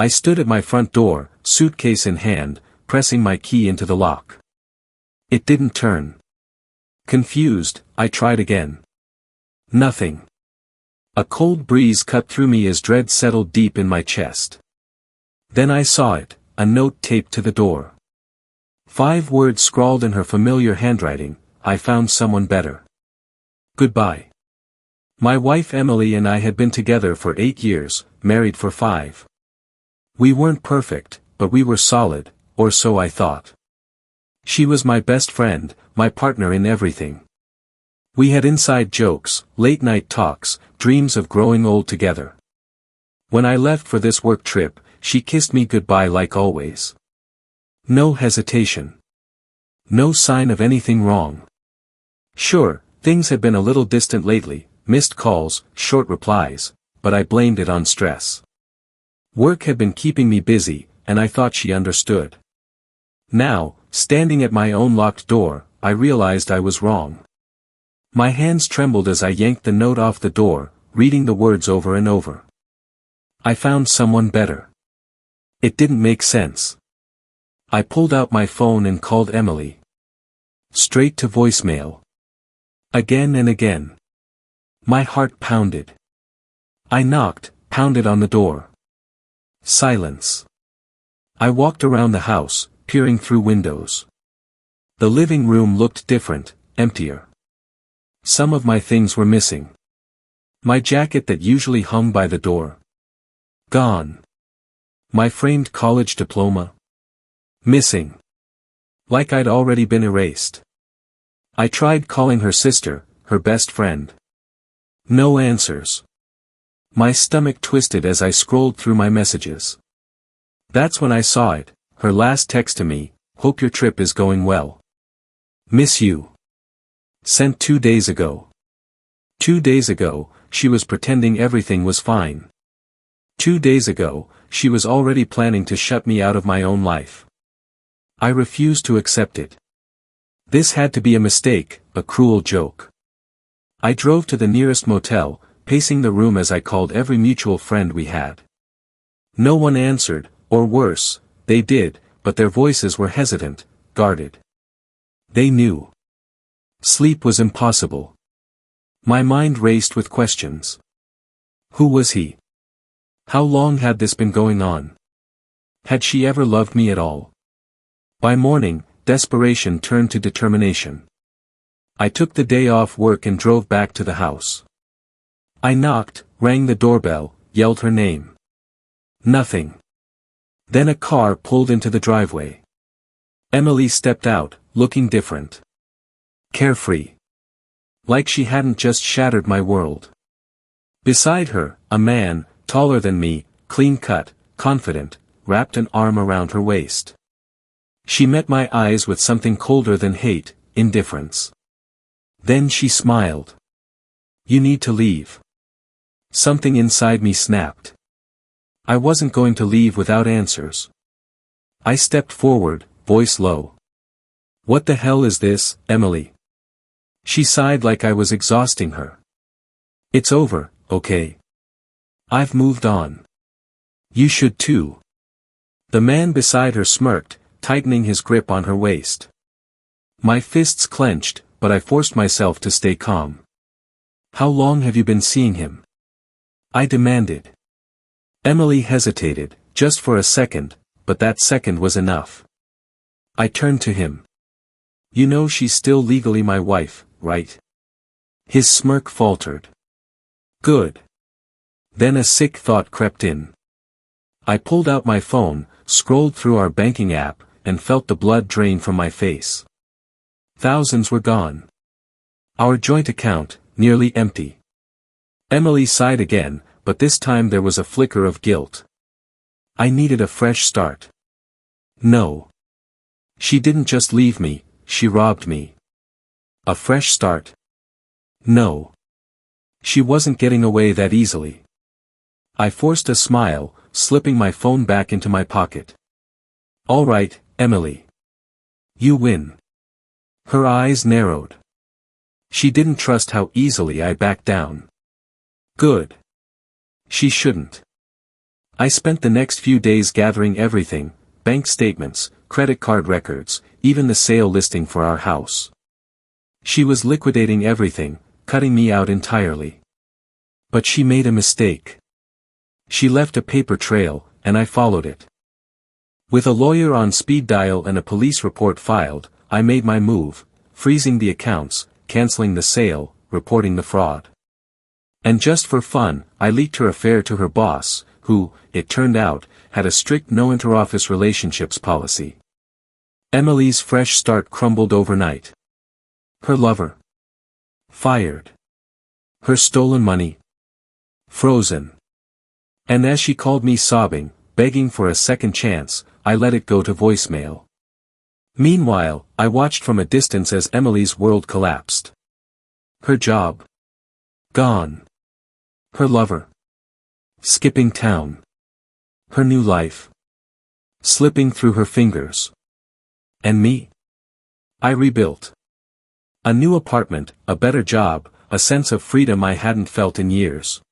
I stood at my front door, suitcase in hand, pressing my key into the lock. It didn't turn. Confused, I tried again. Nothing. A cold breeze cut through me as dread settled deep in my chest. Then I saw it, a note taped to the door. 5 words scrawled in her familiar handwriting: I found someone better. Goodbye. My wife Emily and I had been together for 8 years, married for 5. We weren't perfect, but we were solid, or so I thought. She was my best friend, my partner in everything. We had inside jokes, late-night talks, dreams of growing old together. When I left for this work trip, she kissed me goodbye like always. No hesitation. No sign of anything wrong. Sure, things had been a little distant lately, missed calls, short replies, but I blamed it on stress. Work had been keeping me busy, and I thought she understood. Now, standing at my own locked door, I realized I was wrong. My hands trembled as I yanked the note off the door, reading the words over and over. I found someone better. It didn't make sense. I pulled out my phone and called Emily. Straight to voicemail. Again and again. My heart pounded. I knocked, pounded on the door. Silence. I walked around the house, peering through windows. The living room looked different, emptier. Some of my things were missing. My jacket that usually hung by the door. Gone. My framed college diploma. Missing. Like I'd already been erased. I tried calling her sister, her best friend. No answers. My stomach twisted as I scrolled through my messages. That's when I saw it, her last text to me: hope your trip is going well. Miss you. Sent 2 days ago. 2 days ago, she was pretending everything was fine. 2 days ago, she was already planning to shut me out of my own life. I refused to accept it. This had to be a mistake, a cruel joke. I drove to the nearest motel, pacing the room as I called every mutual friend we had. No one answered, or worse, they did, but their voices were hesitant, guarded. They knew. Sleep was impossible. My mind raced with questions. Who was he? How long had this been going on? Had she ever loved me at all? By morning, desperation turned to determination. I took the day off work and drove back to the house. I knocked, rang the doorbell, yelled her name. Nothing. Then a car pulled into the driveway. Emily stepped out, looking different. Carefree. Like she hadn't just shattered my world. Beside her, a man, taller than me, clean-cut, confident, wrapped an arm around her waist. She met my eyes with something colder than hate, indifference. Then she smiled. You need to leave. Something inside me snapped. I wasn't going to leave without answers. I stepped forward, voice low. What the hell is this, Emily? She sighed like I was exhausting her. It's over, okay? I've moved on. You should too. The man beside her smirked, tightening his grip on her waist. My fists clenched, but I forced myself to stay calm. How long have you been seeing him? I demanded. Emily hesitated, just for a second, but that second was enough. I turned to him. You know she's still legally my wife, right? His smirk faltered. Good. Then a sick thought crept in. I pulled out my phone, scrolled through our banking app, and felt the blood drain from my face. Thousands were gone. Our joint account, nearly empty. Emily sighed again, but this time there was a flicker of guilt. I needed a fresh start. No. She didn't just leave me, she robbed me. A fresh start? No. She wasn't getting away that easily. I forced a smile, slipping my phone back into my pocket. All right, Emily. You win. Her eyes narrowed. She didn't trust how easily I backed down. Good. She shouldn't. I spent the next few days gathering everything, bank statements, credit card records, even the sale listing for our house. She was liquidating everything, cutting me out entirely. But she made a mistake. She left a paper trail, and I followed it. With a lawyer on speed dial and a police report filed, I made my move, freezing the accounts, canceling the sale, reporting the fraud. And just for fun, I leaked her affair to her boss, who, it turned out, had a strict no interoffice relationships policy. Emily's fresh start crumbled overnight. Her lover. Fired. Her stolen money. Frozen. And as she called me sobbing, begging for a second chance, I let it go to voicemail. Meanwhile, I watched from a distance as Emily's world collapsed. Her job. Gone. Her lover. Skipping town. Her new life. Slipping through her fingers. And me? I rebuilt. A new apartment, a better job, a sense of freedom I hadn't felt in years.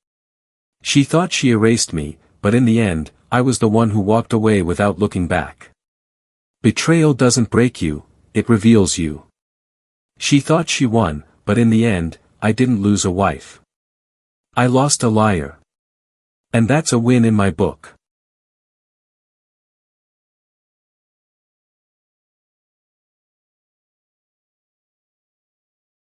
She thought she erased me, but in the end, I was the one who walked away without looking back. Betrayal doesn't break you, it reveals you. She thought she won, but in the end, I didn't lose a wife. I lost a liar. And that's a win in my book.